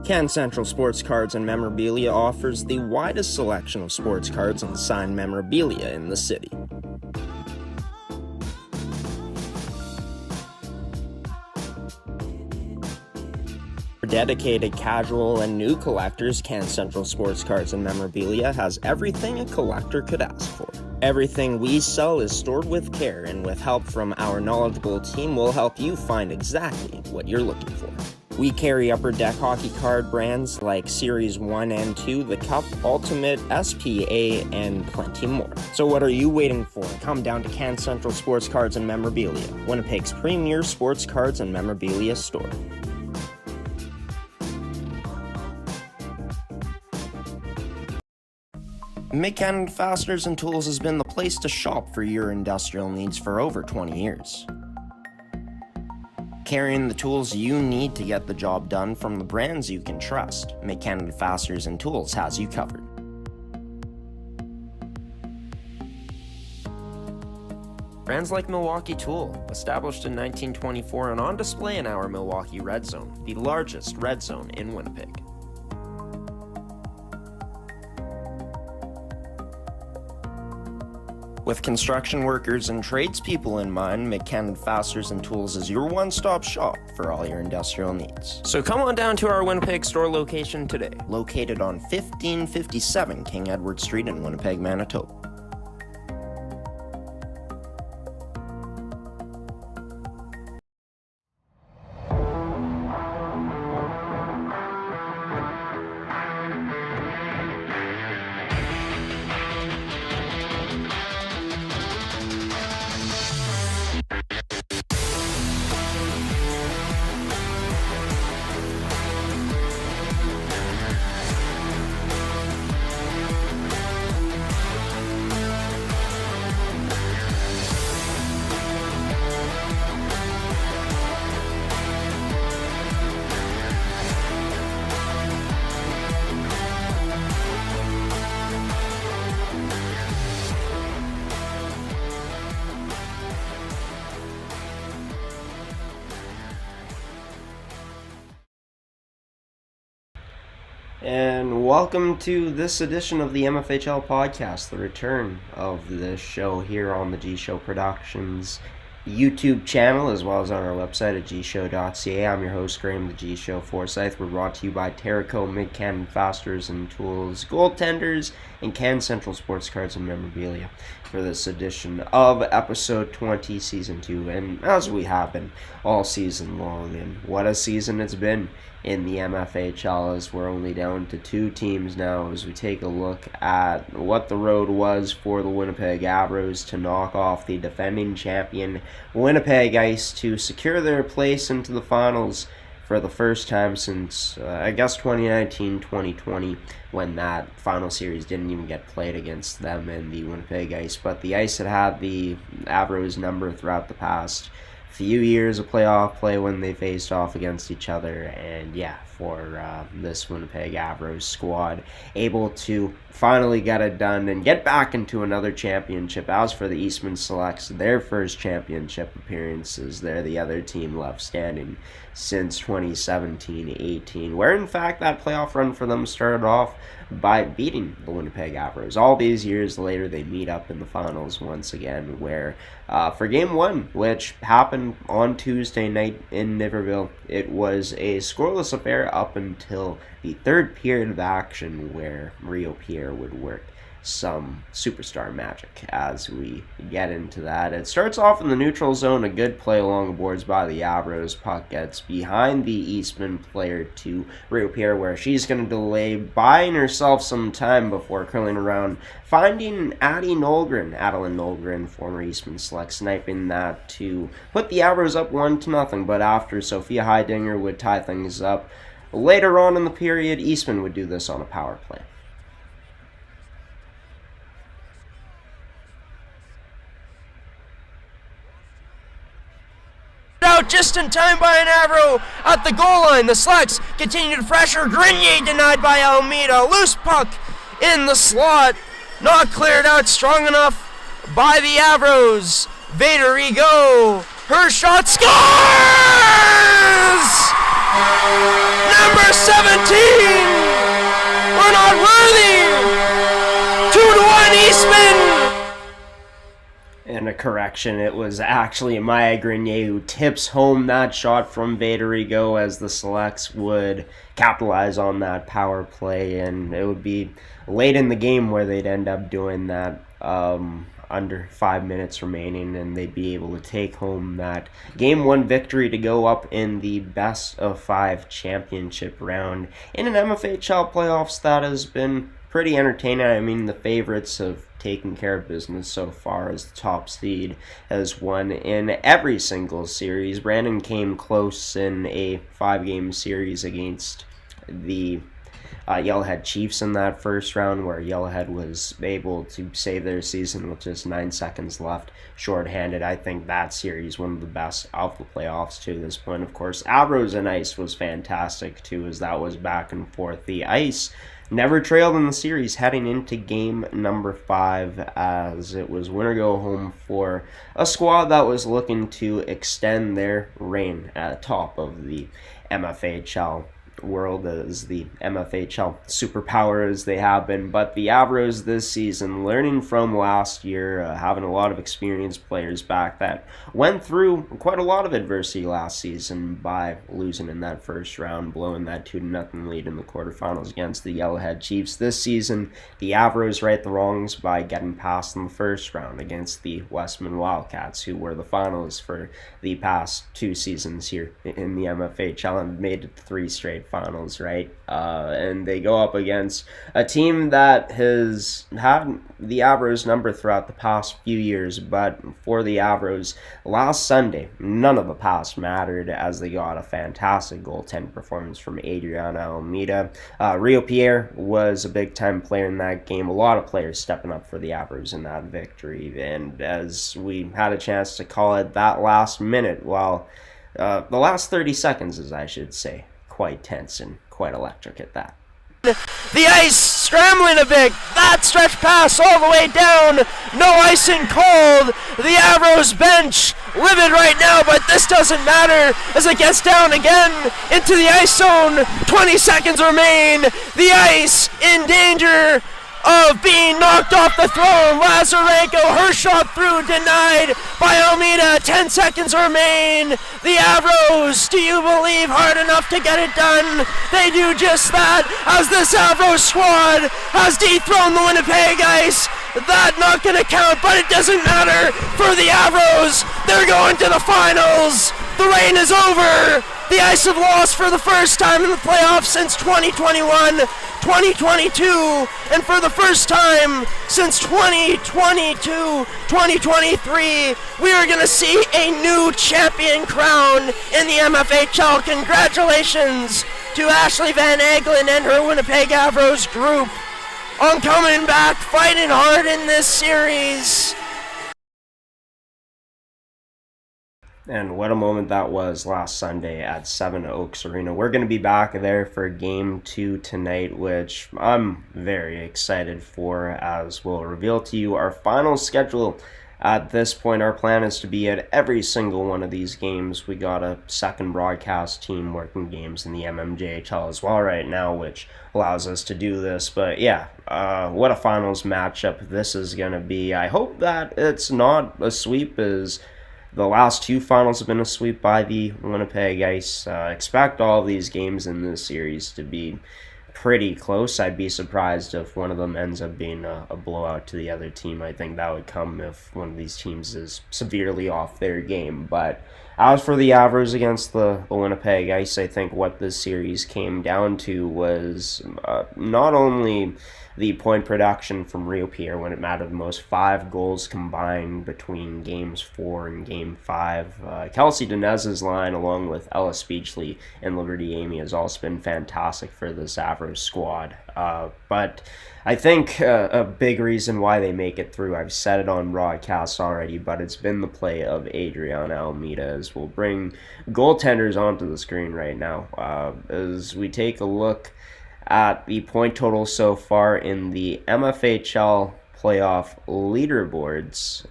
Can Central Sports Cards and Memorabilia offers the widest selection of sports cards and signed memorabilia in the city. For dedicated casual and new collectors, Can Central Sports Cards and Memorabilia has everything a collector could ask for. Everything we sell is stored with care, and with help from our knowledgeable team, we'll help you find exactly what you're looking for. We carry Upper Deck hockey card brands like Series 1 and 2, the Cup, Ultimate, SPA, and plenty more. So what are you waiting for? Come down to Can Central Sports Cards and Memorabilia, Winnipeg's premier sports cards and memorabilia store. Mid-Canada Fasteners and Tools has been the place to shop for your industrial needs for over 20 years. Carrying the tools you need to get the job done from the brands you can trust, Mid-Canada Fasteners and Tools has you covered. Brands like Milwaukee Tool, established in 1924 and on display in our Milwaukee Red Zone, the largest red zone in Winnipeg. With construction workers and tradespeople in mind, Mid-Canada Fasteners and Tools is your one-stop shop for all your industrial needs. So come on down to our Winnipeg store location today, located on 1557 King Edward Street in Winnipeg, Manitoba. And welcome to this edition of the MFHL podcast, the return of this show here on the G Show Productions YouTube channel, as well as on our website at gshow.ca. I'm your host, Graeme the G Show Forsyth. We're brought to you by Terraco, Mid-Canada Fasteners and Tools, Goaltenders, and Can Central Sports Cards and Memorabilia for this edition of Episode 20, Season 2. And as we have been all season long, and what a season it's been in the MFHL, as we're only down to 2 teams now, as we take a look at what the road was for the Winnipeg Avros to knock off the defending champion Winnipeg Ice to secure their place into the finals for the first time since, 2019-2020, when that final series didn't even get played against them and the Winnipeg Ice. But the Ice had the Avros number throughout the past few years of playoff play when they faced off against each other, and for this Winnipeg Avros squad, able to finally get it done and get back into another championship. As for the Eastman Selects, their first championship appearances, they're the other team left standing since 2017-18, where in fact that playoff run for them started off by beating the Winnipeg Avros. All these years later, they meet up in the finals once again, where for Game 1, which happened on Tuesday night in Niverville, it was a scoreless affair up until the third period of action, where Rio Pierre would work some superstar magic. As we get into that, it starts off in the neutral zone, a good play along the boards by the Avros. Puck gets behind the Eastman player to Rio Pierre, where she's going to delay, buying herself some time before curling around, finding Adeline Nolgren, former Eastman Select, sniping that to put the Avros up 1-0. But after Sophia Heidinger would tie things up later on in the period, Eastman would do this on a power play. Out just in time by an Avro at the goal line. The Slugs continue to pressure. Grenier denied by Almeida. Loose puck in the slot. Not cleared out strong enough by the Avros. Vader Ego. Her shot scores! Number 17! We're not worthy! 2-1 Eastman! And a correction, it was actually Maya Grenier who tips home that shot from Vaderigo as the Selects would capitalize on that power play, and it would be late in the game where they'd end up doing that under 5 minutes remaining, and they'd be able to take home that Game 1 victory to go up in the best of 5 championship round in an MFHL playoffs that has been pretty entertaining. I mean, the favorites have taken care of business so far as the top seed has won in every single series. Brandon came close in a 5-game series against the Yellowhead Chiefs in that first round, where Yellowhead was able to save their season with just 9 seconds left shorthanded. I think that series one of the best of the playoffs to this point. Of course, Avros and Ice was fantastic too, as that was back and forth. The Ice never trailed in the series heading into game number 5, as it was winner go home for a squad that was looking to extend their reign at the top of the MFHL world as the MFHL superpower as they have been. But the Avros this season, learning from last year, having a lot of experienced players back that went through quite a lot of adversity last season by losing in that first round, blowing that 2-0 lead in the quarterfinals against the Yellowhead Chiefs. This season, the Avros right the wrongs by getting past in the first round against the Westman Wildcats, who were the finalists for the past 2 seasons here in the MFHL and made it 3 straight finals, right? And they go up against a team that has had the Avros number throughout the past few years, but for the Avros last Sunday, none of the past mattered, as they got a fantastic goaltending performance from Adriana Almeida. Rio Pierre was a big-time player in that game. A lot of players stepping up for the Avros in that victory, and as we had a chance to call it, that last minute, well, the last 30 seconds, as I should say, quite tense and quite electric at that. The Ice scrambling a bit. That stretch pass all the way down. No ice and cold. The Avros bench livid right now, but this doesn't matter as it gets down again into the ice zone. 20 seconds remain. The Ice in danger of being knocked off the throne. Lazarenko, her shot through, denied by Almeida. 10 seconds remain. The Avros, do you believe hard enough to get it done? They do just that, as this Avros squad has dethroned the Winnipeg Ice. That not gonna count, but it doesn't matter for the Avros. They're going to the finals. The reign is over. The Ice have lost for the first time in the playoffs since 2021, 2022, and for the first time since 2022, 2023, we are going to see a new champion crown in the MFHL. Congratulations to Ashley Van Egelen and her Winnipeg Avros group on coming back, fighting hard in this series. And what a moment that was last Sunday at Seven Oaks Arena. We're going to be back there for Game 2 tonight, which I'm very excited for, as we'll reveal to you our final schedule. At this point, our plan is to be at every single one of these games. We got a second broadcast team working games in the MMJHL as well right now, which allows us to do this. But yeah, what a finals matchup this is going to be. I hope that it's not a sweep, as the last 2 finals have been a sweep by the Winnipeg Ice. Expect all of these games in this series to be pretty close. I'd be surprised if one of them ends up being a blowout to the other team. I think that would come if one of these teams is severely off their game. But as for the Avros against the Winnipeg Ice, I think what this series came down to was not only the point production from Rio Pierre when it mattered the most, 5 goals combined between games 4 and game 5. Kelsey Dinez's line, along with Ella Speechley and Liberty Amy, has also been fantastic for this Avros squad. But I think a big reason why they make it through, I've said it on broadcast already, but it's been the play of Adriana Almeida, as we'll bring goaltenders onto the screen right now. As we take a look at the point total so far in the MFHL playoff leaderboards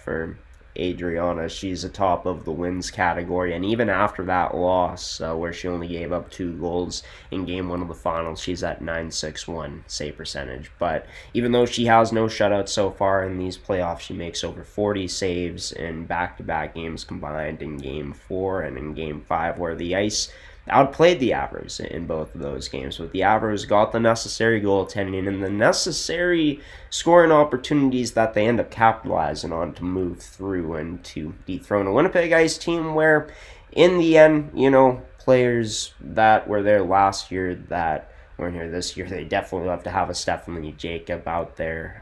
for Adriana. She's atop of the wins category, and even after that loss, where she only gave up 2 goals in game 1 of the finals, she's at .961 save percentage. But even though she has no shutouts so far in these playoffs, she makes over 40 saves in back-to-back games combined in game 4 and in game 5, where the Ice outplayed the Avros in both of those games, but the Avros got the necessary goaltending and the necessary scoring opportunities that they end up capitalizing on to move through and to dethrone a Winnipeg Ice team where, in the end, players that were there last year that weren't here this year, they definitely have to have a Stephanie Jacob out there,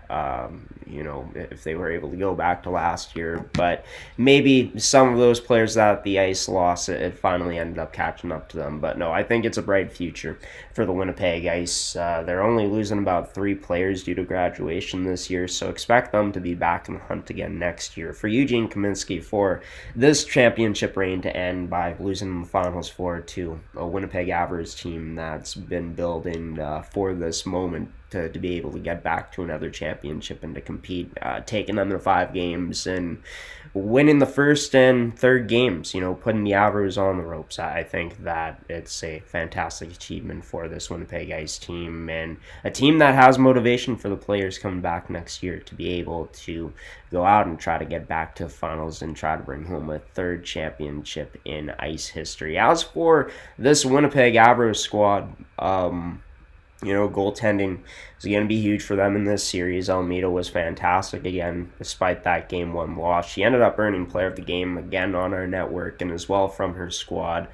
if they were able to go back to last year. But maybe some of those players that the Ice lost, it finally ended up catching up to them. But no, I think it's a bright future for the Winnipeg Ice. They're only losing about 3 players due to graduation this year, so expect them to be back in the hunt again next year. For Eugene Kaminsky, for this championship reign to end by losing in the Finals 4-2, a Winnipeg Avros team that's been building for this moment to be able to get back to another championship and to compete, taking them to 5 games and winning the first and third games, putting the Avros on the ropes. I think that it's a fantastic achievement for this Winnipeg Ice team, and a team that has motivation for the players coming back next year to be able to go out and try to get back to the finals and try to bring home a 3rd championship in Ice history. As for this Winnipeg Avros squad, goaltending is going to be huge for them in this series. Almeida was fantastic again, despite that Game 1 loss. She ended up earning Player of the Game again on our network and as well from her squad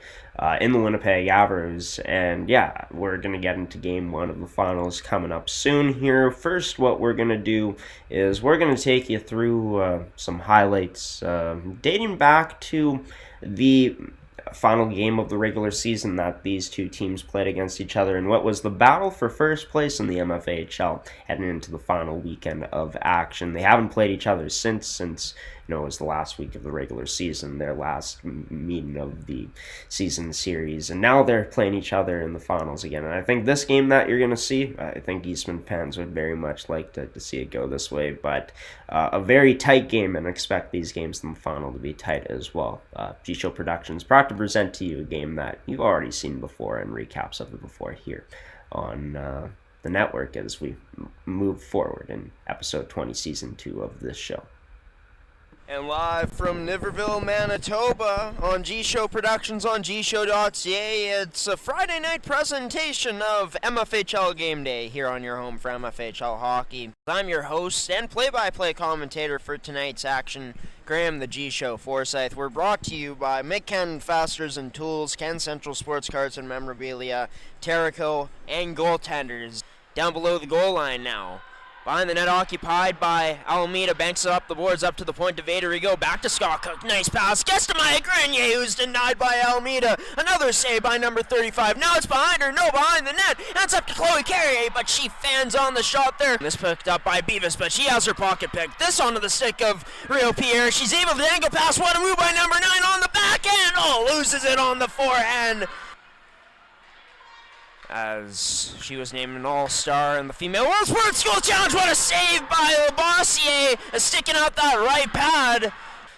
in the Winnipeg Avros. And yeah, we're going to get into Game 1 of the finals coming up soon here. First, what we're going to do is we're going to take you through some highlights dating back to the final game of the regular season that these two teams played against each other and what was the battle for first place in the MFHL heading into the final weekend of action. They haven't played each other since it was the last week of the regular season, their last meeting of the season series, and now they're playing each other in the finals again. And I think this game that you're going to see, I think Eastman fans would very much like to see it go this way, but a very tight game, and expect these games in the final to be tight as well. G-Show Productions proud to present to you a game that you've already seen before and recaps of it before here on the network as we move forward in episode 20, season 2 of this show. And live from Niverville, Manitoba, on G-Show Productions on gshow.ca, it's a Friday night presentation of MFHL Game Day here on your home for MFHL Hockey. I'm your host and play-by-play commentator for tonight's action, Graeme the G-Show Forsyth. We're brought to you by McKen Fasteners and Tools, Ken Central Sports Cards and Memorabilia, Terrico, and Goaltenders. Down below the goal line now. Behind the net, occupied by Almeida, banks it up the boards up to the point to Vaderigo, back to Scott Cook, nice pass, gets to Maya Grenier, who's denied by Almeida, another save by number 35, now it's behind her, no, behind the net, and it's up to Chloe Carrier, but she fans on the shot there. This picked up by Beavis, but she has her pocket pick, this onto the stick of Rio Pierre, she's able to angle pass, what a move by number 9 on the backhand, loses it on the forehand. As she was named an all-star in the female World Sports School Challenge. What a save by Labossiere, sticking out that right pad.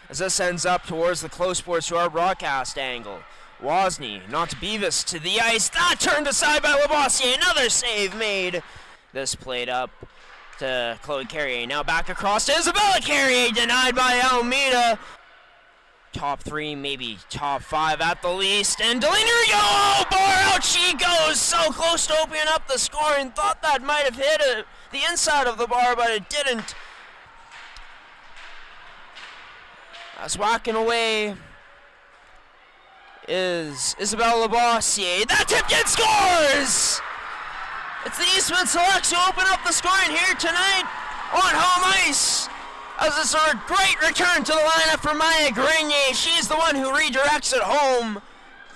As this ends up towards the close sports to our broadcast angle. Wozni knocks Beavis to the ice. That turned aside by Labossiere. Another save made. This played up to Chloe Carrier. Now back across to Isabella Carrier. Denied by Almeida. Top 3, maybe top 5 at the least, and Delaney bar out she goes, so close to opening up the scoring, thought that might have hit the inside of the bar, but it didn't. As whacking away is Isabelle Labossiere, that tipped in, scores! It's the Eastman Selects who open up the scoring here tonight on home ice. As it's a great return to the lineup for Maya Grenier. She's the one who redirects it home.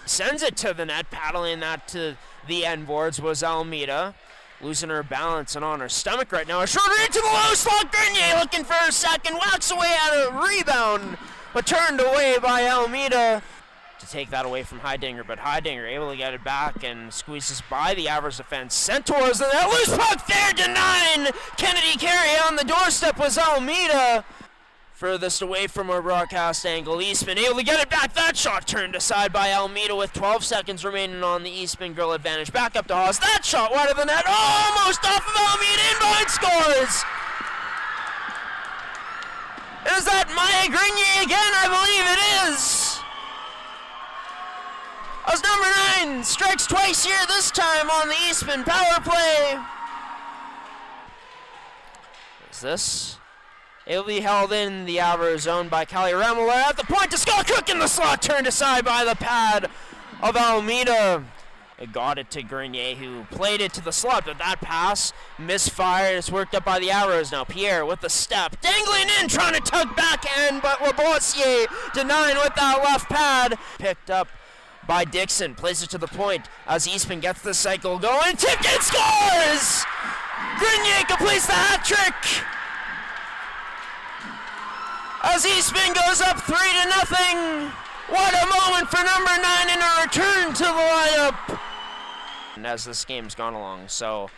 Sends it to the net. Paddling that to the end boards was Almeida. Losing her balance and on her stomach right now. A short into the low slot. Grenier looking for her second. Whacks away at a rebound. But turned away by Almeida to take that away from Heidinger. But Heidinger able to get it back and squeezes by the Avros defense. Sent towards the net. Loose puck there to 9. Kennedy Carey on the doorstep was Almeida. Furthest away from our broadcast angle, Eastman able to get it back. That shot turned aside by Almeida with 12 seconds remaining on the Eastman Grill advantage. Back up to Haas. That shot wide of the net. Almost off of Almeida. Inbound scores. Is that Maya Grenier again? I believe it is. As number 9 strikes twice here, this time on the Eastman power play. Is this? It'll be held in the Avros zone by Callie Remiller at the point to Scott Cook in the slot, turned aside by the pad of Almeida. It got it to Grenier, who played it to the slot, but that pass misfired. It's worked up by the Avros now. Pierre with the step, dangling in, trying to tug backhand, but Labossiere denying with that left pad. Picked up by Dixon, plays it to the point as Eastman gets the cycle going. Tipped and scores! Grenier completes the hat trick! As Eastman goes up 3-0. What a moment for number 9 in a return to the lineup. And as this game's gone along, so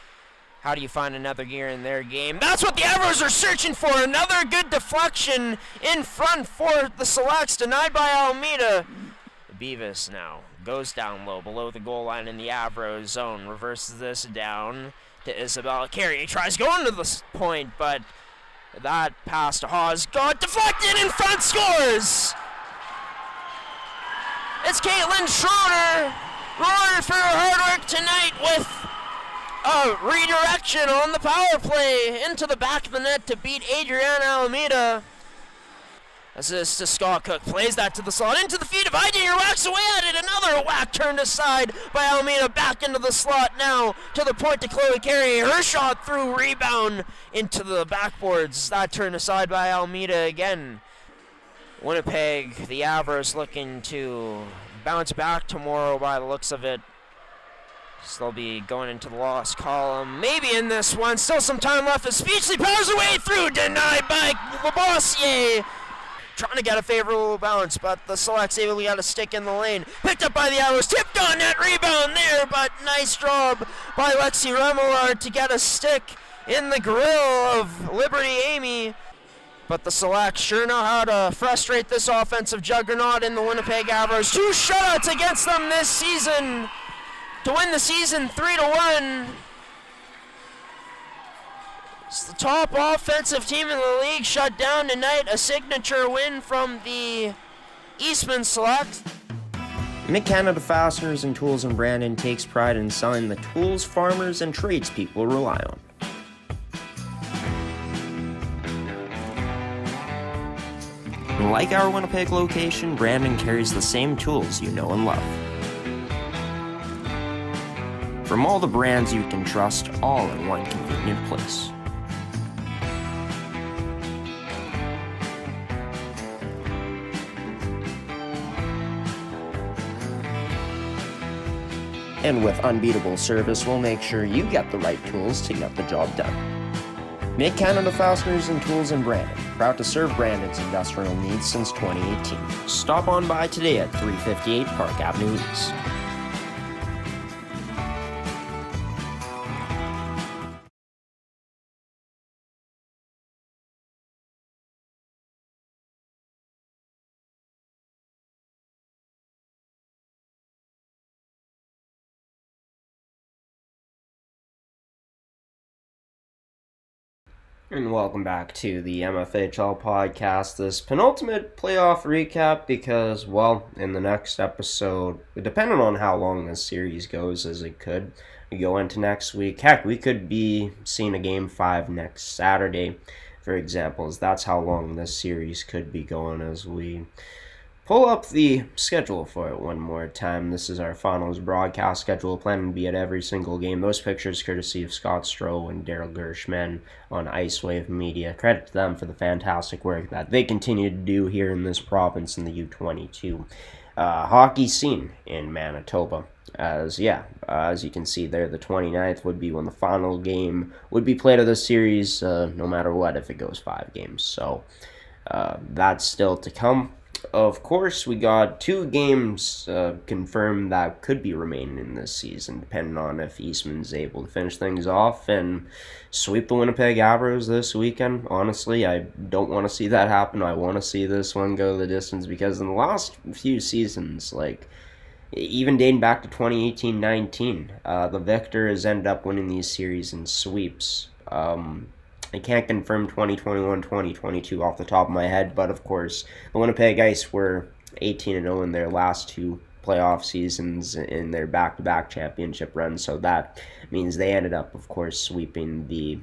how do you find another gear in their game? That's what the Avros are searching for. Another good deflection in front for the Selects, denied by Almeida. Beavis now goes down low below the goal line in the Avros zone. Reverses this down to Isabella. Carey tries going to the point, but that pass to Hawes got deflected in front, scores! It's Caitlin Schroeder, rewarded for her hard work tonight with a redirection on the power play into the back of the net to beat Adriana Almeida. Assist to Scott Cook, plays that to the slot, into the feet of Eidinger, whacks away at it, another whack turned aside by Almeida, back into the slot now, to the point to Chloe Carey, her shot through, rebound into the backboards, that turned aside by Almeida again. Winnipeg, the Avros looking to bounce back tomorrow by the looks of it. So they'll be going into the loss column, maybe in this one, still some time left as Speechley powers away through, denied by Labossiere. Trying to get a favorable bounce, but the Selects able to get a stick in the lane. Picked up by the Avros, tipped on net, rebound there, but nice job by Lexi Remillard to get a stick in the grill of Liberty Amy. But the Selects sure know how to frustrate this offensive juggernaut in the Winnipeg Avros. 2 shutouts against them this season to win the season 3-1. It's the top offensive team in the league shut down tonight. A signature win from the Eastman Selects. Mid-Canada Fasteners and Tools in Brandon takes pride in selling the tools farmers and tradespeople rely on. Like our Winnipeg location, Brandon carries the same tools you know and love. From all the brands you can trust, all in one convenient place. And with unbeatable service, we'll make sure you get the right tools to get the job done. Mid-Canada Fasteners and Tools in Brandon, proud to serve Brandon's industrial needs since 2018. Stop on by today at 358 Park Avenue East. And welcome back to the MFHL podcast, this penultimate playoff recap, because, well, in the next episode, depending on how long this series goes, as it could go into next week, heck, we could be seeing a Game 5 next Saturday, for example, as that's how long this series could be going as we pull up the schedule for it one more time. This is our finals broadcast schedule, planning to be at every single game. Those pictures courtesy of Scott Stroh and Daryl Gershman on Icewave Media. Credit to them for the fantastic work that they continue to do here in this province in the U22 hockey scene in Manitoba. As you can see there, the 29th would be when the final game would be played of the series, no matter what, if it goes 5 games. So that's still to come. of course, we got 2 games confirmed that could be remaining in this season, depending on if Eastman's able to finish things off and sweep the Winnipeg Avros this weekend. Honestly, I don't want to see that happen. I want to see this one go the distance, because in the last few seasons, like even dating back to 2018-19, the victor has ended up winning these series in sweeps. I can't confirm 2021-2022 off the top of my head, but of course, the Winnipeg Ice were 18-0 in their last 2 playoff seasons in their back-to-back championship runs, so that means they ended up, of course, sweeping the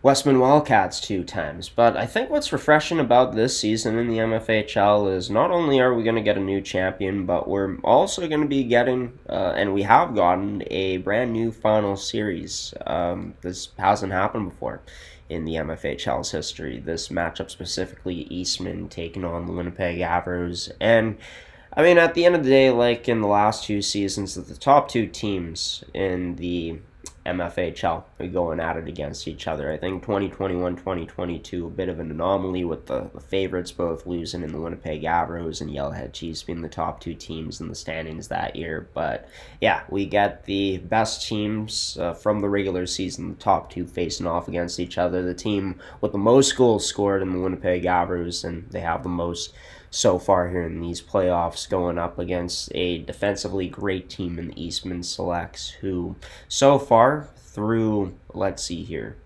Westman Wildcats 2 times. But I think what's refreshing about this season in the MFHL is not only are we going to get a new champion, but we're also going to be getting, and we have gotten, a brand new final series. This hasn't happened before in the MFHL's history. This matchup specifically, Eastman taking on the Winnipeg Avros. And I mean, at the end of the day, like in the last 2 seasons, the top 2 teams in the MFHL are going at it against each other. I think 2021-2022, a bit of an anomaly with the favorites both losing in the Winnipeg Avros and Yellowhead Chiefs being the top 2 teams in the standings that year. But yeah, we get the best teams from the regular season, the top 2 facing off against each other. The team with the most goals scored in the Winnipeg Avros, and they have the most so far here in these playoffs, going up against a defensively great team in the Eastman Selects, who so far through, let's see here,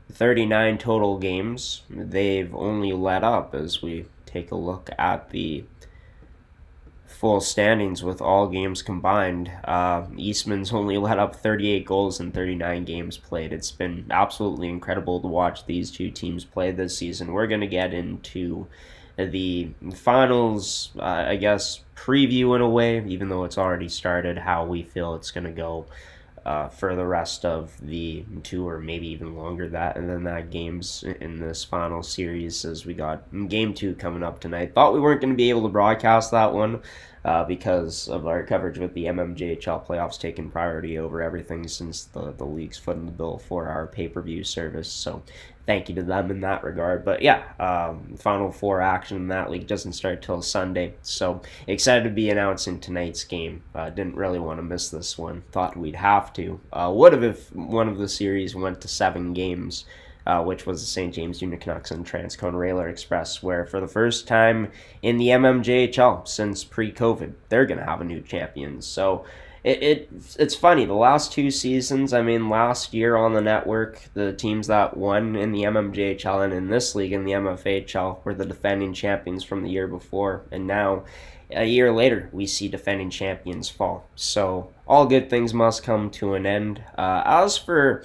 39 total games, they've only let up, as we take a look at the full standings with all games combined. Eastman's only let up 38 goals in 39 games played. It's been absolutely incredible to watch these 2 teams play this season. We're going to get into the finals, I guess, preview in a way, even though it's already started, how we feel it's going to go for the rest of the 2 or maybe even longer than that games in this final series, as we got game 2 coming up tonight. Thought we weren't going to be able to broadcast that one because of our coverage with the MMJHL playoffs taking priority over everything since the league's footing the bill for our pay-per-view service. So thank you to them in that regard. But yeah, Final Four action in that league doesn't start till Sunday. So excited to be announcing tonight's game. Didn't really want to miss this one. Thought we'd have to. Would have if one of the series went to 7 games, which was the St. James Junior Canucks and Transcone Railer Express, where for the first time in the MMJHL since pre-COVID, they're going to have a new champion. So it's funny, the last 2 seasons, I mean, last year on the network, the teams that won in the MMJHL and in this league in the MFHL were the defending champions from the year before, and now a year later we see defending champions fall. So all good things must come to an end. As for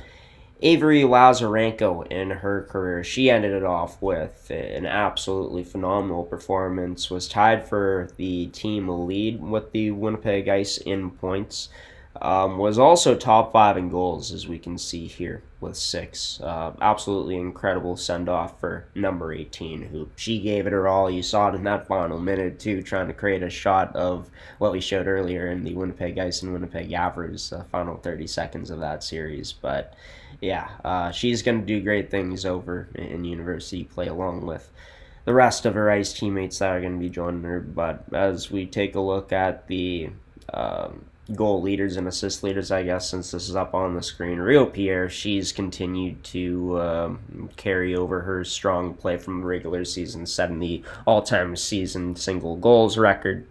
Avery Lazarenko in her career, she ended it off with an absolutely phenomenal performance, was tied for the team lead with the Winnipeg Ice in points, was also top 5 in goals, as we can see here, with 6. Absolutely incredible send-off for number 18, who she gave it her all. You saw it in that final minute, too, trying to create a shot of what we showed earlier in the Winnipeg Ice and Winnipeg Avros, the final 30 seconds of that series. But yeah, she's going to do great things over in university play, along with the rest of her Ice teammates that are going to be joining her. But as we take a look at the goal leaders and assist leaders, I guess, since this is up on the screen, Rio Pierre, she's continued to carry over her strong play from the regular season, setting the all-time season single goals record.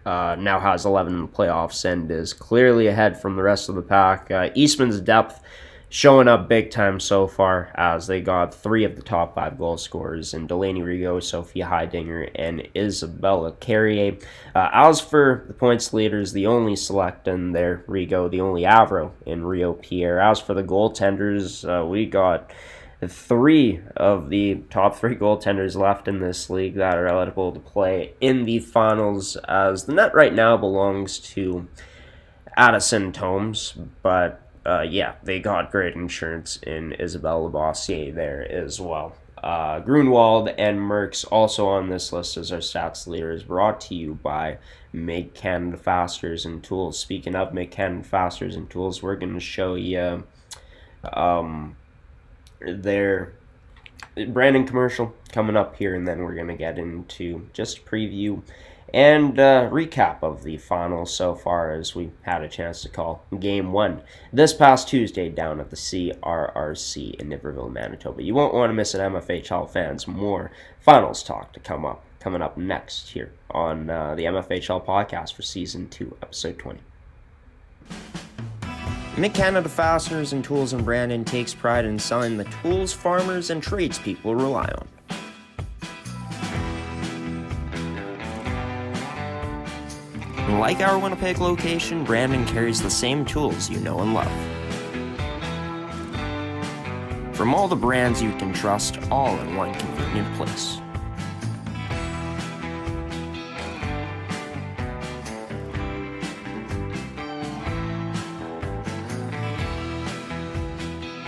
Now has 11 in the playoffs and is clearly ahead from the rest of the pack. Eastman's depth showing up big time so far, as they got 3 of the top 5 goal scorers in Delaney Rigo, Sophia Heidinger, and Isabella Carrier. As for the points leaders, the only select in there, Rigo, the only Avro in Rio Pierre. As for the goaltenders, we got 3 of the top 3 goaltenders left in this league that are eligible to play in the finals, as the net right now belongs to Addison Tomes, but yeah, they got great insurance in Isabelle Labossiere there as well. Grunwald and Merckx also on this list as our stats leaders, brought to you by Make Canada Fasteners and Tools. Speaking of Make Canada Fasteners and Tools, we're going to show you their Brandon commercial coming up here, and then we're going to get into just a preview and recap of the finals so far, as we had a chance to call Game 1 this past Tuesday down at the CRRC in Niverville, Manitoba. You won't want to miss it, MFHL fans. More finals talk to coming up next here on the MFHL podcast for Season 2, Episode 20. Mid-Canada Fasteners and Tools in Brandon takes pride in selling the tools farmers and tradespeople rely on. Like our Winnipeg location, Brandon carries the same tools you know and love. From all the brands you can trust, all in one convenient place.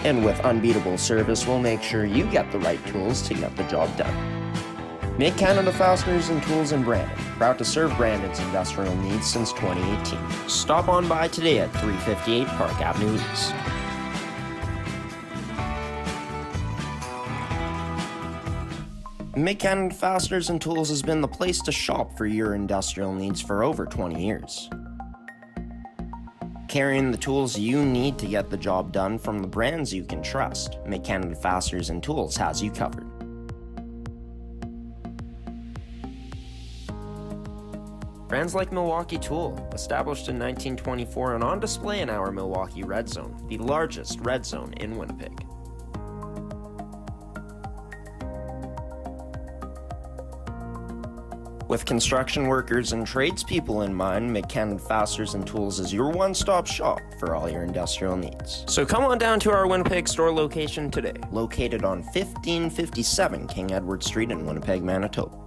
And with unbeatable service, we'll make sure you get the right tools to get the job done. Mid-Canada Fasteners and Tools in Brandon, proud to serve Brandon's industrial needs since 2018. Stop on by today at 358 Park Avenue East. Mid-Canada Fasteners and Tools has been the place to shop for your industrial needs for over 20 years. Carrying the tools you need to get the job done from the brands you can trust, Mid-Canada Fasteners and Tools has you covered. Brands like Milwaukee Tool, established in 1924 and on display in our Milwaukee Red Zone, the largest red zone in Winnipeg. With construction workers and tradespeople in mind, Mid-Canada Fasteners and Tools is your one-stop shop for all your industrial needs. So come on down to our Winnipeg store location today, located on 1557 King Edward Street in Winnipeg, Manitoba.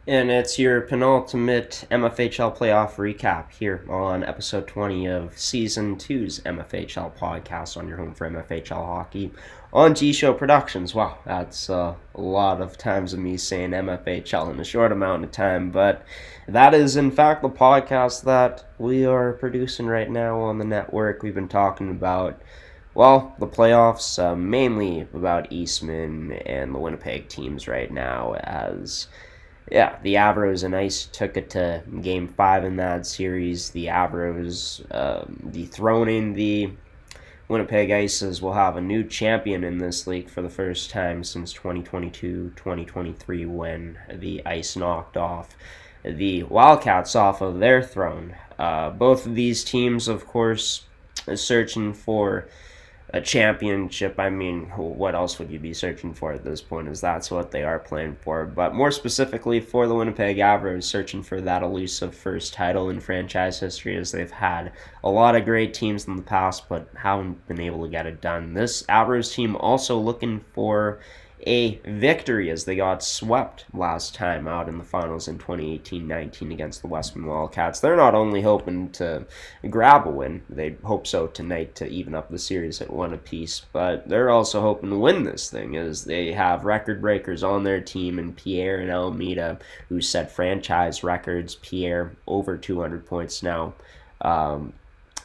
And it's your penultimate MFHL playoff recap here on episode 20 of Season 2's MFHL podcast on your home for MFHL hockey on G-Show Productions. Wow, that's a lot of times of me saying MFHL in a short amount of time, but that is in fact the podcast that we are producing right now on the network. We've been talking about, well, the playoffs, mainly about Eastman and the Winnipeg teams right now, as yeah, the Avros and Ice took it to Game 5 in that series. The Avros dethroning the Winnipeg Ices will have a new champion in this league for the first time since 2022-2023, when the Ice knocked off the Wildcats off of their throne. Both of these teams, of course, are searching for a championship. I mean, what else would you be searching for at this point, as that's what they are playing for. But more specifically for the Winnipeg Avros, searching for that elusive first title in franchise history, as they've had a lot of great teams in the past but haven't been able to get it done. This Avros team also looking for a victory, as they got swept last time out in the finals in 2018-19 against the Westman Wildcats. They're not only hoping to grab a win, they hope so tonight to even up the series at 1 apiece, but they're also hoping to win this thing, as they have record breakers on their team in Pierre and Almeida, who set franchise records. Pierre over 200 points now,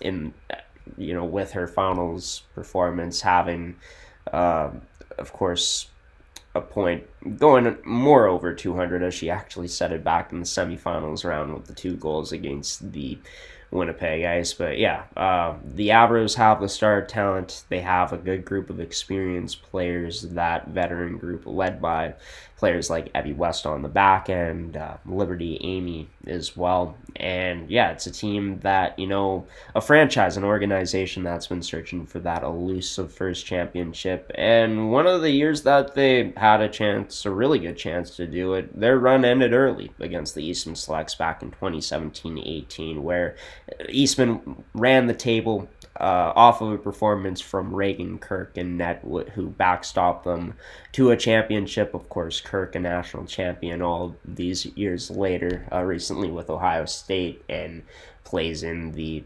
with her finals performance, having of course a point going more over 200, as she actually set it back in the semifinals round with the 2 goals against the Winnipeg Ice. But yeah, the Avros have the star talent. They have a good group of experienced players, that veteran group led by players like Evie West on the back end, Liberty Amy as well. And yeah, it's a team that, a franchise, an organization that's been searching for that elusive first championship. And one of the years that they had a really good chance to do it, their run ended early against the Eastman Selects back in 2017-18, where Eastman ran the table off of a performance from Reagan Kirk and net, who backstopped them to a championship. Of course, Kirk, a national champion all these years later, recently with Ohio State, and plays in the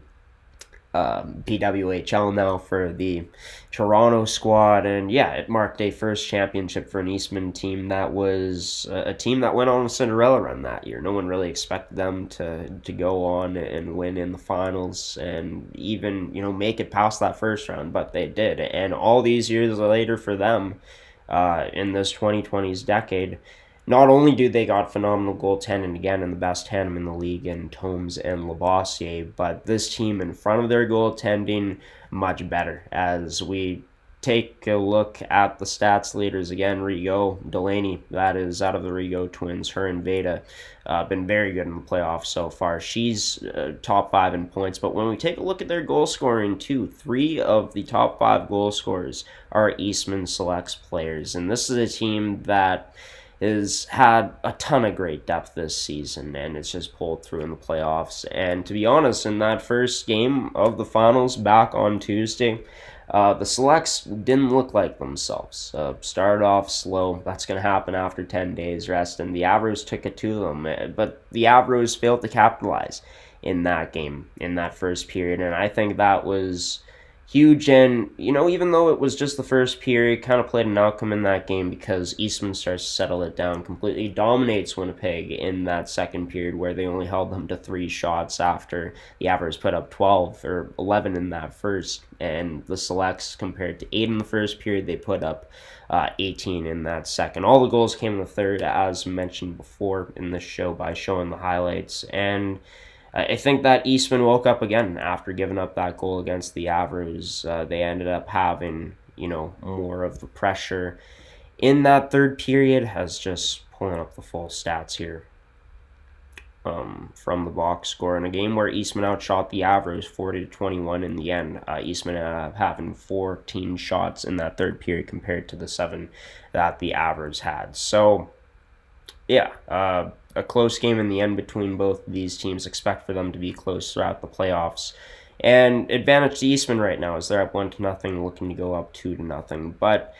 PWHL now for the Toronto squad, and yeah, it marked a first championship for an Eastman team that was a team that went on a Cinderella run that year. No one really expected them to go on and win in the finals and even make it past that first round, but they did. And all these years later for them, in this 2020s decade, not only do they got phenomenal goaltending again in the best tandem in the league in Tomes and Lavoisier, but this team in front of their goaltending much better. As we take a look at the stats leaders again, Rigaud, Delaney, that is out of the Rigaud twins, her and Veda, been very good in the playoffs so far. She's top 5 in points, but when we take a look at their goal scoring too, 3 of the top 5 goal scorers are Eastman Selects players, and this is a team that has had a ton of great depth this season, and it's just pulled through in the playoffs. And to be honest, in that first game of the finals back on Tuesday, the Selects didn't look like themselves. Started off slow. That's going to happen after 10 days rest, and the Avros took it to them. But the Avros failed to capitalize in that game, in that first period, and I think that was huge. And even though it was just the first period, kind of played an outcome in that game because Eastman starts to settle it down, completely dominates Winnipeg in that second period where they only held them to 3 shots after the Avros put up 12 or 11 in that first, and the Selects, compared to 8 in the first period, they put up 18 in that second. All the goals came in the third, as mentioned before in this show by showing the highlights. And I think that Eastman woke up again after giving up that goal against the Avros. They ended up having, more of the pressure in that third period. Has just pulling up the full stats here from the box score in a game where Eastman outshot the Avros 40-21 in the end. Eastman having 14 shots in that third period compared to the 7 that the Avros had. So, yeah, a close game in the end between both of these teams. Expect for them to be close throughout the playoffs. And advantage to Eastman right now as they're up 1-0, looking to go up 2-0. But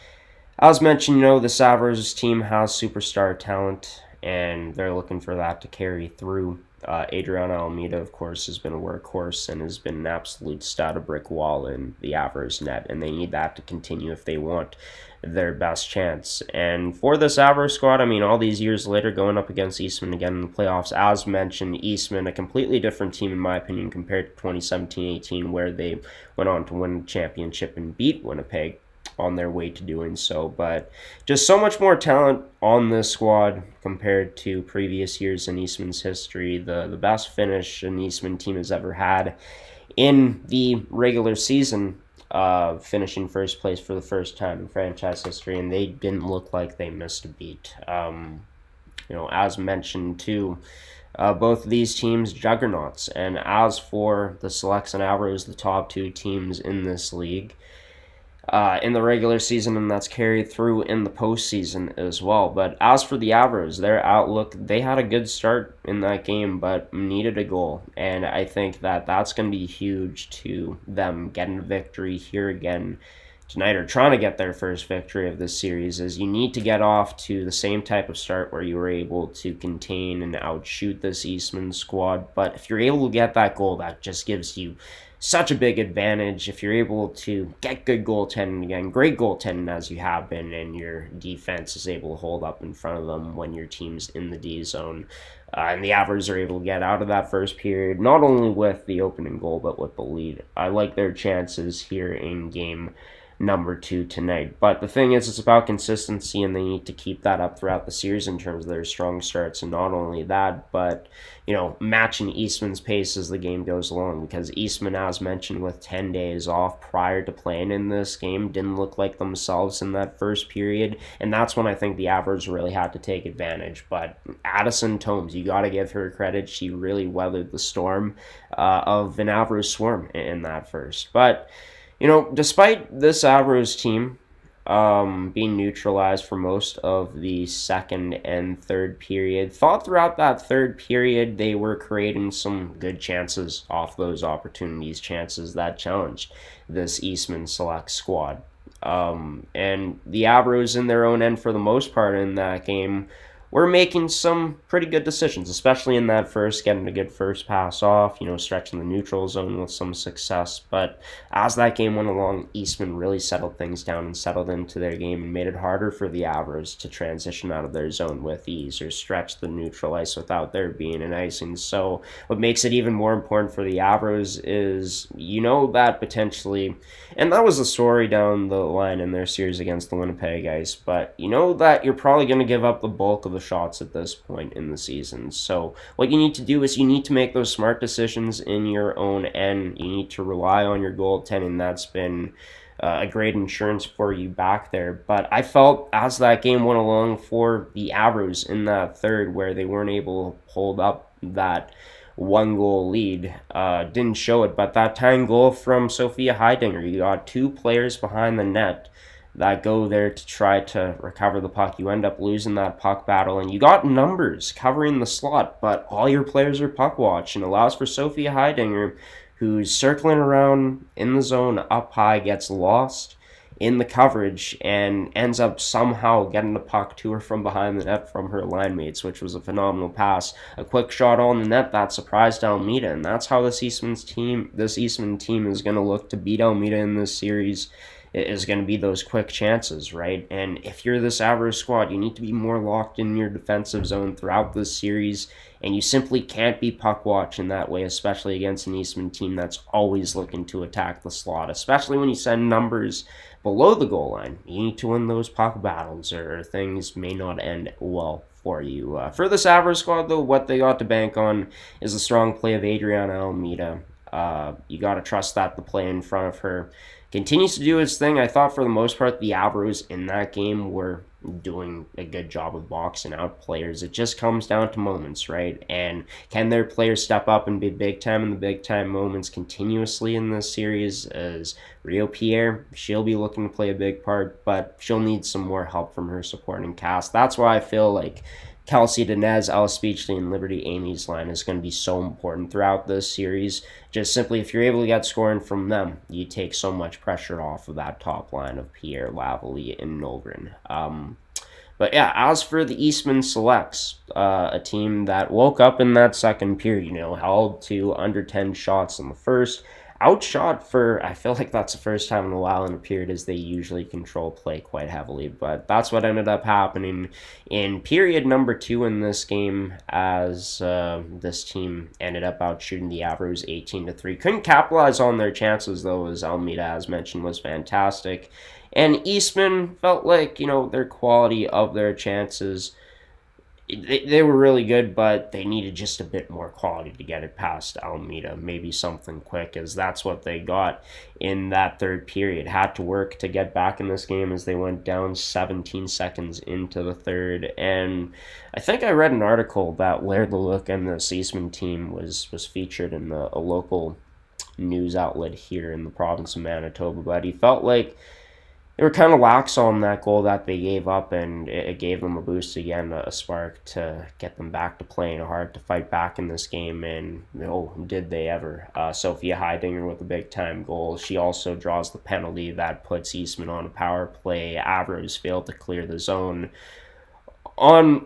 as mentioned, this Avros team has superstar talent, and they're looking for that to carry through. Adriana Almeida, of course, has been a workhorse and has been an absolute stud, a brick wall in the Avros net, and they need that to continue if they want their best chance. And for this Avros squad, all these years later, going up against Eastman again in the playoffs, as mentioned, Eastman, a completely different team in my opinion compared to 2017-18, where they went on to win the championship and beat Winnipeg on their way to doing so. But just so much more talent on this squad compared to previous years in Eastman's history. The best finish an Eastman team has ever had in the regular season, finishing first place for the first time in franchise history, and they didn't look like they missed a beat. As mentioned too, both of these teams juggernauts, and as for the Selects and Avros, the top 2 teams in this league in the regular season, and that's carried through in the postseason as well. But as for the Avros, their outlook, they had a good start in that game, but needed a goal, and I think that that's going to be huge to them getting a victory here again tonight, or trying to get their first victory of this series. Is you need to get off to the same type of start where you were able to contain and outshoot this Eastman squad. But if you're able to get that goal, that just gives you such a big advantage. If you're able to get good goaltending again, great goaltending as you have been, and your defense is able to hold up in front of them when your team's in the D zone, and the Avros are able to get out of that first period, not only with the opening goal, but with the lead. I like their chances here in game number 2 tonight. But the thing is, it's about consistency, and they need to keep that up throughout the series in terms of their strong starts, and not only that, but matching Eastman's pace as the game goes along, because Eastman, as mentioned, with 10 days off prior to playing in this game, didn't look like themselves in that first period, and that's when I think the Avros really had to take advantage. But Addison Tomes, you got to give her credit. She really weathered the storm of an Avros swarm in that first. But despite this Avros team being neutralized for most of the second and third period, thought throughout that third period they were creating some good chances off those opportunities, chances that challenged this Eastman Select squad. And the Avros in their own end, for the most part in that game, were making some pretty good decisions, especially in that first, getting a good first pass off, stretching the neutral zone with some success. But as that game went along, Eastman really settled things down and settled into their game and made it harder for the Avros to transition out of their zone with ease or stretch the neutral ice without there being an icing. So what makes it even more important for the Avros is, that potentially, and that was the story down the line in their series against the Winnipeg Ice, but that you're probably going to give up the bulk of the shots at this point in the season. So what you need to do is you need to make those smart decisions in your own end. You need to rely on your goaltending. That's been a great insurance for you back there. But I felt as that game went along for the Avros in that third, where they weren't able to hold up that 1-goal lead, didn't show it, but that tying goal from Sophia Heidinger, you got 2 players behind the net that go there to try to recover the puck. You end up losing that puck battle, and you got numbers covering the slot, but all your players are puck watch, and allows for Sophia Heidinger, who's circling around in the zone up high, gets lost in the coverage and ends up somehow getting the puck to her from behind the net from her line mates, which was a phenomenal pass. A quick shot on the net that surprised Almeida, and that's how this Eastman team is going to look to beat Almeida in this series. It is going to be those quick chances, right? And if you're this Avros squad, you need to be more locked in your defensive zone throughout this series, and you simply can't be puck watch in that way, especially against an Eastman team that's always looking to attack the slot, especially when you send numbers below the goal line. You need to win those puck battles, or things may not end well for you. For this Avros squad, though, what they got to bank on is the strong play of Adriana Almeida. You got to trust that the play in front of her continues to do its thing. I thought for the most part the Avros in that game were doing a good job of boxing out players. It just comes down to moments, right? And can their players step up and be big time in the big time moments continuously in this series? As Rio Pierre, she'll be looking to play a big part, but she'll need some more help from her supporting cast. That's why I feel like Kelsey Dinez, Alice Beachley, and Liberty Amy's line is going to be so important throughout this series. Just simply, if you're able to get scoring from them, you take so much pressure off of that top line of Pierre, Lavalley, and Nolgren. But yeah, as for the Eastman Selects, a team that woke up in that second period, held to under 10 shots in the first, outshot for, I feel like that's the first time in a while in a period, as they usually control play quite heavily. But that's what ended up happening in period number 2 in this game, as this team ended up outshooting the Avros 18-3. Couldn't capitalize on their chances, though, as Almeida, as mentioned, was fantastic. And Eastman felt like, their quality of their chances, they were really good, but they needed just a bit more quality to get it past Almeida. Maybe something quick, as that's what they got in that third period. Had to work to get back in this game, as they went down 17 seconds into the third. And I think I read an article that Laird LeLuc and the Eastman team was featured in a local news outlet here in the province of Manitoba, but he felt like they were kind of lax on that goal that they gave up, and it gave them a boost again, a spark to get them back to playing hard, to fight back in this game, and did they ever. Sophia Heidinger with a big-time goal. She also draws the penalty that puts Eastman on a power play. Avros failed to clear the zone. On,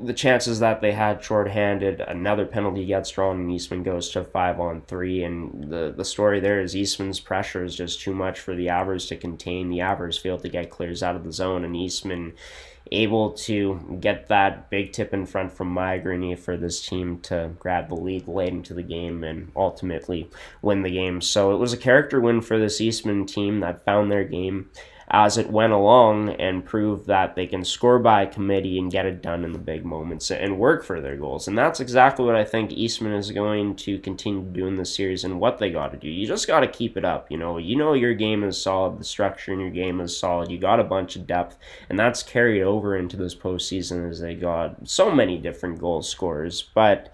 the chances that they had shorthanded, another penalty gets drawn, and Eastman goes to 5-on-3, and the story there is Eastman's pressure is just too much for the Avros to contain. The Avros failed to get clears out of the zone, and Eastman able to get that big tip in front from Maya Grenier for this team to grab the lead late into the game and ultimately win the game. So it was a character win for this Eastman team that found their game as it went along and proved that they can score by committee and get it done in the big moments and work for their goals. And that's exactly what I think Eastman is going to continue to do in this series, and what they got to do. You just got to keep it up. Your game is solid. The structure in your game is solid. You got a bunch of depth, and that's carried over into this postseason, as they got so many different goal scorers. But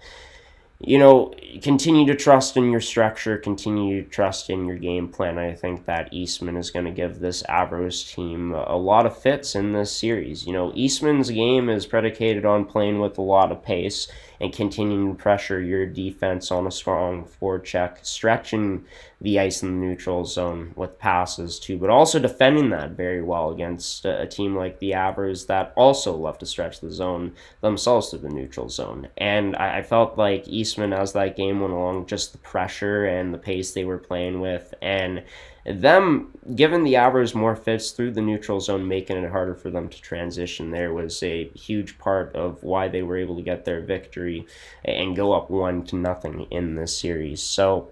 continue to trust in your structure, continue to trust in your game plan. I think that Eastman is going to give this Avros team a lot of fits in this series. Eastman's game is predicated on playing with a lot of pace and continuing to pressure your defense on a strong forecheck, stretching the ice in the neutral zone with passes too, but also defending that very well against a team like the Avros that also love to stretch the zone themselves to the neutral zone. And I felt like Eastman, as that game went along, just the pressure and the pace they were playing with, and them giving the Avros more fits through the neutral zone, making it harder for them to transition there, was a huge part of why they were able to get their victory and go up 1-0 in this series. So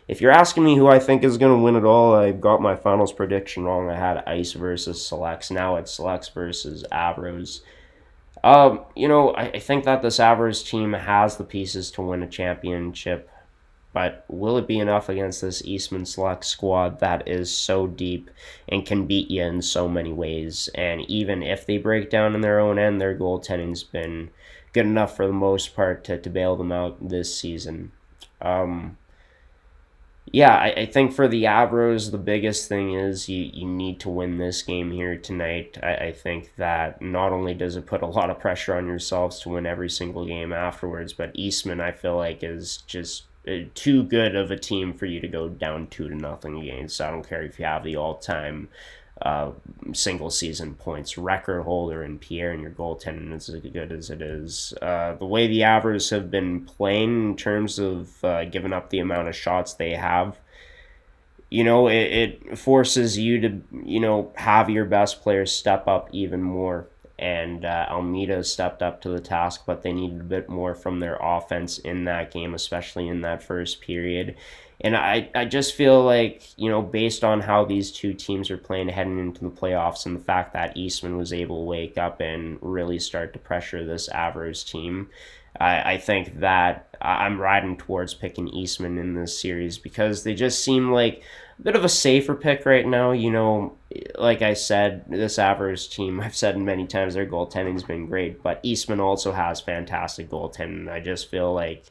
if you're asking me who I think is going to win it all, I got my finals prediction wrong. I had Ice versus Selects. Now it's Selects versus Avros. I think that this Avros team has the pieces to win a championship, but will it be enough against this Eastman Select squad that is so deep and can beat you in so many ways? And even if they break down in their own end, their goaltending's been good enough for the most part to bail them out this season. I think for the Avros, the biggest thing is you need to win this game here tonight. I think that not only does it put a lot of pressure on yourselves to win every single game afterwards, but Eastman, I feel like, is just too good of a team for you to go down 2-0 against. I don't care if you have the all-time single season points record holder in Pierre and your goaltending is as good as it is. The way the Avros have been playing in terms of giving up the amount of shots they have, it forces you to, have your best players step up even more. And Almeida stepped up to the task, but they needed a bit more from their offense in that game, especially in that first period. And I just feel like, based on how these two teams are playing heading into the playoffs and the fact that Eastman was able to wake up and really start to pressure this Avros team, I think that I'm riding towards picking Eastman in this series because they just seem like a bit of a safer pick right now. Like I said, this Avros team, I've said many times, their goaltending's been great, but Eastman also has fantastic goaltending. I just feel like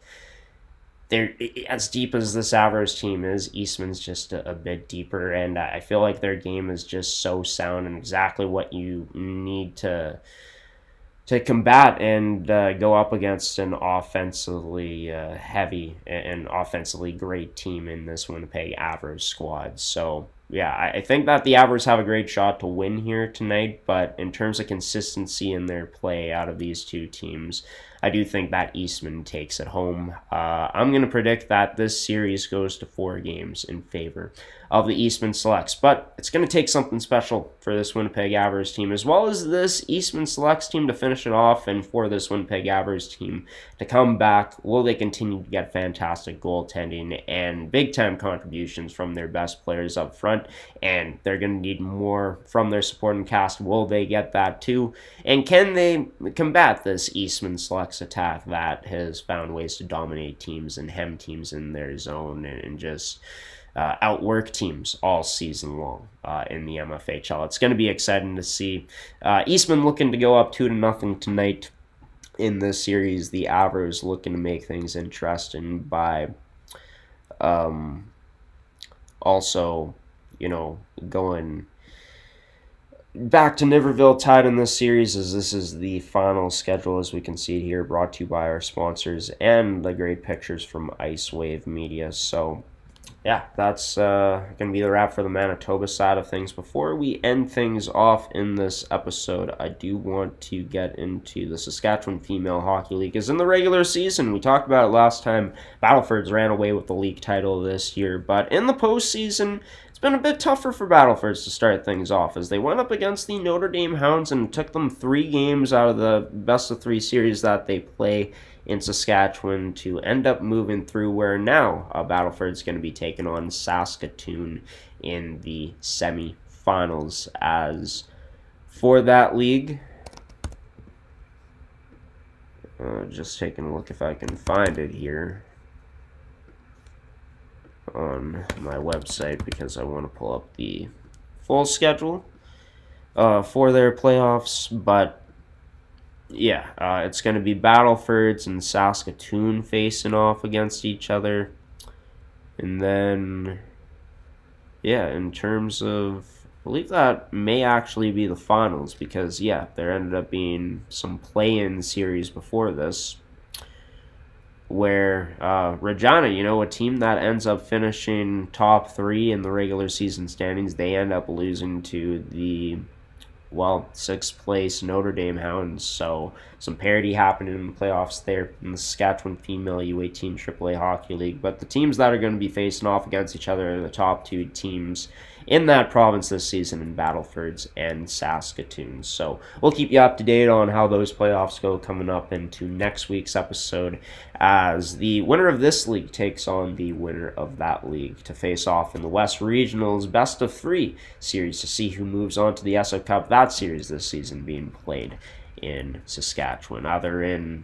they're as deep as this Avros team is, Eastman's just a bit deeper, and I feel like their game is just so sound and exactly what you need to combat and go up against an offensively heavy and offensively great team in this Winnipeg Avros squad. So yeah, I think that the Avros have a great shot to win here tonight, but in terms of consistency in their play out of these two teams, I do think that Eastman takes it home. I'm going to predict that this series goes to 4 games in favor of the Eastman Selects, but it's going to take something special for this Winnipeg Avros team, as well as this Eastman Selects team to finish it off, and for this Winnipeg Avros team to come back. Will they continue to get fantastic goaltending and big-time contributions from their best players up front? And they're going to need more from their supporting cast. Will they get that too? And can they combat this Eastman Selects attack that has found ways to dominate teams and hem teams in their zone and just outwork teams all season long in the MFHL? It's going to be exciting to see. Eastman looking to go up 2-0 tonight in this series. The Avros looking to make things interesting by also, going back to Niverville tied in this series, as this is the final schedule, as we can see here, brought to you by our sponsors and the great pictures from Ice Wave Media. So yeah, that's going to be the wrap for the Manitoba side of things. Before we end things off in this episode, I do want to get into the Saskatchewan Female Hockey League. As in the regular season, we talked about it last time, Battlefords ran away with the league title this year, but in the postseason, it's been a bit tougher for Battlefords to start things off, as they went up against the Notre Dame Hounds and took them 3 games out of the best-of-3 series that they play in Saskatchewan to end up moving through, where now Battleford's going to be taking on Saskatoon in the semifinals. As for that league, just taking a look if I can find it here on my website, because I want to pull up the full schedule for their playoffs. But It's going to be Battlefords and Saskatoon facing off against each other. And then, in terms of, I believe that may actually be the finals because, there ended up being some play-in series before this where Regina, a team that ends up finishing top 3 in the regular season standings, they end up losing to the sixth place Notre Dame Hounds. So some parity happening in the playoffs there in the Saskatchewan Female U18 AAA Hockey League. But the teams that are going to be facing off against each other are the top 2 teams in that province this season in Battlefords and Saskatoon. So we'll keep you up to date on how those playoffs go coming up into next week's episode as the winner of this league takes on the winner of that league to face off in the West Regionals best of 3 series to see who moves on to the ESSO Cup. That series this season being played in Saskatchewan, either in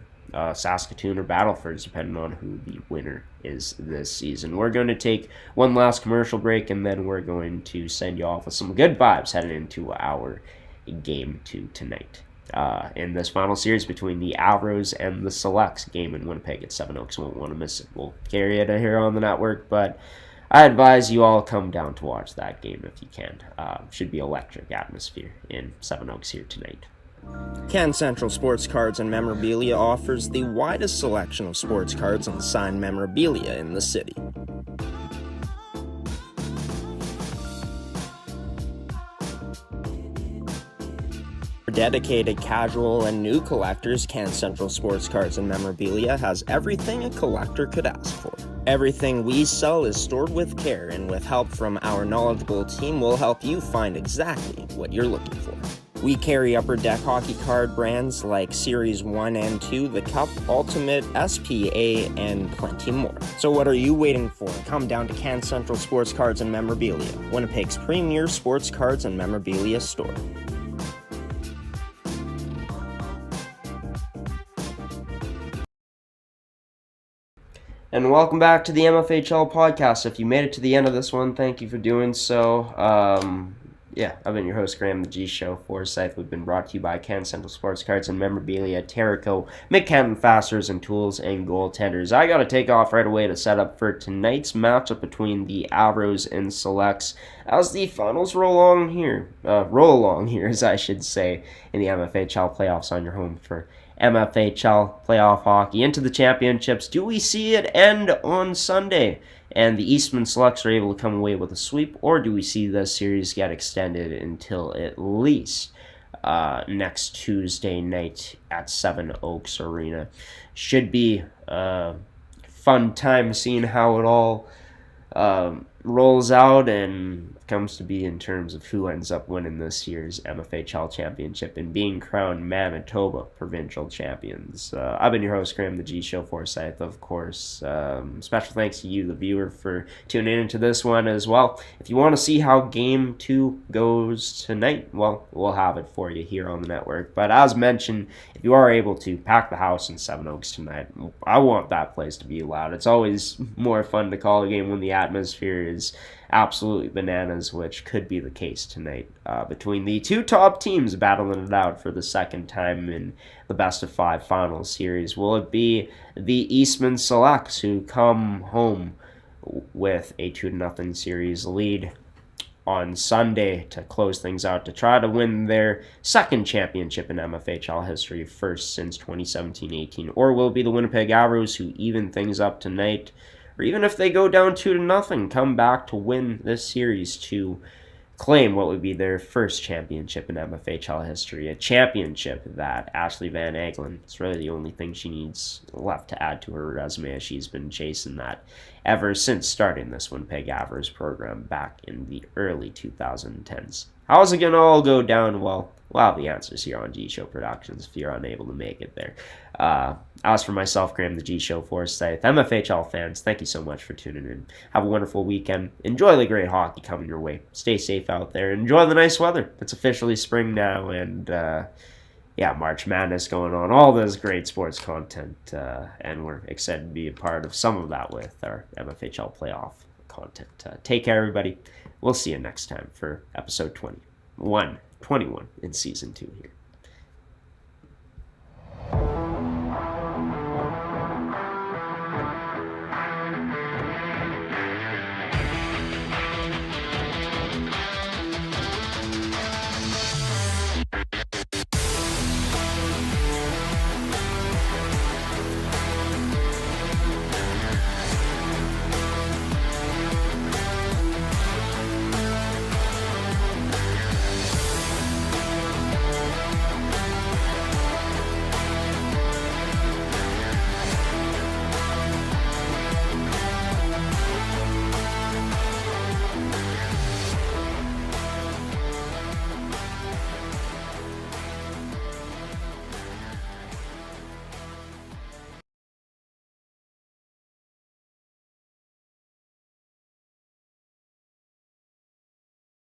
Saskatoon or Battlefords, depending on who the winner is this season. We're going to take one last commercial break, and then we're going to send you off with some good vibes heading into our Game 2 tonight. In this final series between the Avros and the Selects, game in Winnipeg at Seven Oaks. Won't want to miss it. We'll carry it here on the network, but I advise you all come down to watch that game if you can. Should be electric atmosphere in Seven Oaks here tonight. Can Central Sports Cards and Memorabilia offers the widest selection of sports cards and signed memorabilia in the city. For dedicated casual and new collectors, Can Central Sports Cards and Memorabilia has everything a collector could ask for. Everything we sell is stored with care, and with help from our knowledgeable team, we'll help you find exactly what you're looking for. We carry Upper Deck hockey card brands like Series 1 and 2, the Cup, Ultimate, SPA, and plenty more. So what are you waiting for? Come down to Can Central Sports Cards and Memorabilia, Winnipeg's premier sports cards and memorabilia store. And welcome back to the MFHL podcast. If you made it to the end of this one, thank you for doing so. I've been your host, Graeme the G Show Forsyth. We've been brought to you by Can Central Sports Cards and Memorabilia, Terrico, McCann Fasteners and Tools, and Goaltenders. I got to take off right away to set up for tonight's matchup between the Avros and Selects as the finals roll along here, as I should say, in the MFHL playoffs on your home for MFHL playoff hockey into the championships. Do we see it end on Sunday and the Eastman Selects are able to come away with a sweep, or do we see this series get extended until at least next Tuesday night at Seven Oaks Arena? Should be a fun time seeing how it all rolls out and comes to be in terms of who ends up winning this year's MFHL championship and being crowned Manitoba provincial champions. I've been your host, Graeme the G Show Forsyth, of course. Special thanks to you, the viewer, for tuning into this one as well. If you want to see how Game 2 goes tonight, well, we'll have it for you here on the network. But as mentioned, if you are able to pack the house in Seven Oaks tonight, I want that place to be loud. It's always more fun to call a game when the atmosphere is absolutely bananas, which could be the case tonight between the two top teams battling it out for the second time in the best of 5 final series. Will it be the Eastman Selects who come home with a 2-0 series lead on Sunday to close things out to try to win their second championship in MFHL history, first since 2017-18? Or will it be the Winnipeg Avros who even things up tonight? Or even if they go down 2-0, come back to win this series to claim what would be their first championship in MFHL history, a championship that Ashley Van Aglen, it's really the only thing she needs left to add to her resume, as she's been chasing that ever since starting this Winnipeg Avros program back in the early 2010s. How's it going to all go down? Well, we'll have the answers here on G Show Productions if you're unable to make it there. As for myself, Graeme the G Show Forsyth, MFHL fans, thank you so much for tuning in. Have a wonderful weekend. Enjoy the great hockey coming your way. Stay safe out there. Enjoy the nice weather. It's officially spring now, and March Madness going on. All this great sports content, and we're excited to be a part of some of that with our MFHL playoff content. Take care, everybody. We'll see you next time for episode 21 in season 2 here.